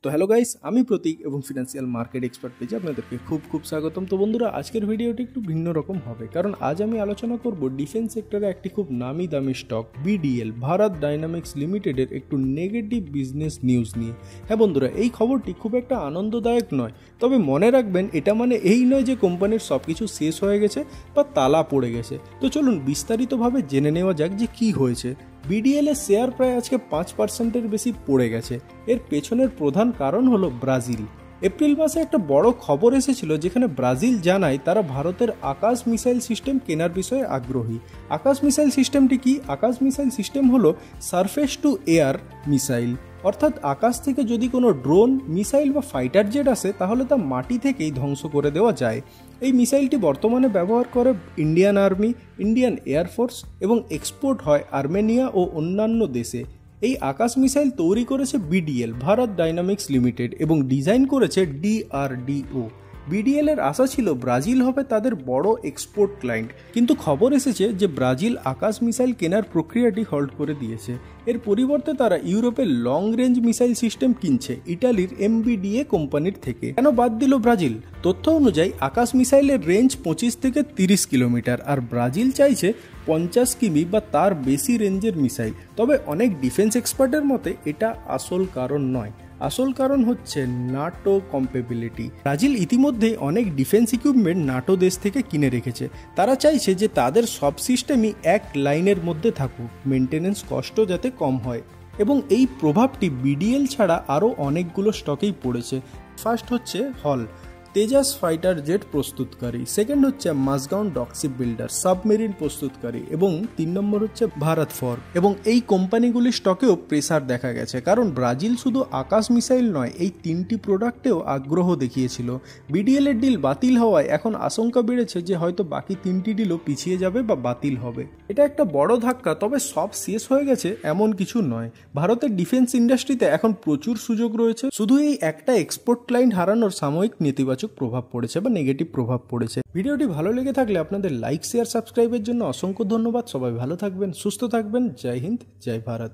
তো hello guys, আমি প্রতীক এবং ফিনান্সিয়াল মার্কেট এক্সপার্ট পেজে আপনাদেরকে খুব স্বাগতম। তো বন্ধুরা, আজকের ভিডিওটি একটু ভিন্ন রকম হবে, কারণ আজ আমি আলোচনা করব ডিফেন্স সেক্টরে একটি খুব নামি দামি স্টক বিডিএল ভারত ডাইনামিক্স লিমিটেডের একটু নেগেটিভ বিজনেস নিউজ নিয়ে। হ্যাঁ বন্ধুরা, এই খবরটি খুব একটা আনন্দদায়ক নয়, তবে মনে রাখবেন এটা মানে এই নয় যে কোম্পানির সব কিছু শেষ হয়ে গেছে বা তালা পড়ে গেছে। তো চলুন বিস্তারিতভাবে জেনে নেওয়া যাক যে কী হয়েছে। বিডিএল এর শেয়ার প্রায় আজকে 5%-এর বেশি পড়ে গেছে। এর পেছনের প্রধান কারণ হলো ব্রাজিল। এপ্রিল মাসে একটা বড় খবর এসেছিল যেখানে ব্রাজিল জানায় তারা ভারতের আকাশ মিসাইল সিস্টেম কেনার বিষয়ে আগ্রহী। আকাশ মিসাইল সিস্টেমটি কি? আকাশ মিসাইল সিস্টেম হলো সারফেস টু এয়ার মিসাইল, অর্থাৎ আকাশ থেকে যদি কোনো ড্রোন, মিসাইল বা ফাইটার জেট আসে তাহলে তা মাটি থেকেই ধ্বংস করে দেওয়া যায়। এই মিসাইলটি বর্তমানে ব্যবহার করে ইন্ডিয়ান আর্মি, ইন্ডিয়ান এয়ারফোর্স এবং এক্সপোর্ট হয় আর্মেনিয়া ও অন্যান্য দেশে। এই আকাশ মিসাইল তৈরি করেছে বিডিএল ভারত ডাইনামিক্স লিমিটেড এবং ডিজাইন করেছে ডিআরডিও। বিডিএল এর আশা ছিল ব্রাজিল হবে তাদের বড় এক্সপোর্ট ক্লায়েন্ট, কিন্তু খবর এসেছে যে ব্রাজিল আকাশ মিসাইল কেনার প্রক্রিয়াটি হল্ট করে দিয়েছে। এর পরিবর্তে তারা ইউরোপের লং রেঞ্জ মিসাইল সিস্টেম কিনছে ইটালির এমবিডিএ কোম্পানির থেকে। কেন বাদ দিল ব্রাজিল? তথ্য অনুযায়ী আকাশ মিসাইলের রেঞ্জ 25 থেকে 30 কিলোমিটার, আর ব্রাজিল চাইছে 50 কিমি বা তার বেশি রেঞ্জের মিসাইল। তবে অনেক ডিফেন্স এক্সপার্টের মতে এটা আসল কারণ নয়। আসল কারণ হচ্ছে নাটো কম্পেবিলিটি। ব্রাজিল ইতিমধ্যেই অনেক ডিফেন্স ইকুইপমেন্ট নাটো দেশ থেকে কিনে রেখেছে। তারা চাইছে যে তাদের সব সিস্টেমই এক লাইনের মধ্যে থাকুক, মেনটেনেন্স কষ্ট যাতে কম হয়। এবং এই প্রভাবটি বিডিএল ছাড়া আরও অনেকগুলো স্টকেই পড়েছে। ফার্স্ট হচ্ছে হল, তেজাস ফাইটার জেট প্রস্তুতকারী। সেকেন্ড হচ্ছে মাসগাউন ডকশিপ বিল্ডার, সাবমেরিন প্রস্তুতকারী। এবং 3 নম্বর হচ্ছে ভারত ফর। এবং এই কোম্পানিগুলির স্টকেও প্রেসার দেখা গেছে, কারণ ব্রাজিল শুধু আকাশ মিসাইল নয়, এই 3টি প্রোডাক্টেও আগ্রহ দেখিয়েছিল। বিডিএল এর ডিল বাতিল হওয়ায় এখন আশঙ্কা বেড়েছে যে হয়তো বাকি 3টি ডিলও পিছিয়ে যাবে বা বাতিল হবে। এটা একটা বড় ধাক্কা, তবে সব শেষ হয়ে গেছে এমন কিছু নয়। ভারতের ডিফেন্স ইন্ডাস্ট্রিতে এখন প্রচুর সুযোগ রয়েছে। শুধু এই একটা এক্সপোর্ট ক্লায়েন্ট হারানোর সাময়িক নেতিবাচক প্রভাব পড়েছে বা নেগেটিভ প্রভাব পড়েছে। ভিডিওটি ভালো লেগে থাকলে আপনাদের লাইক, শেয়ার, সাবস্ক্রাইবের জন্য অসংখ্য ধন্যবাদ। সবাই ভালো থাকবেন, সুস্থ থাকবেন। জয় হিন্দ, জয় ভারত।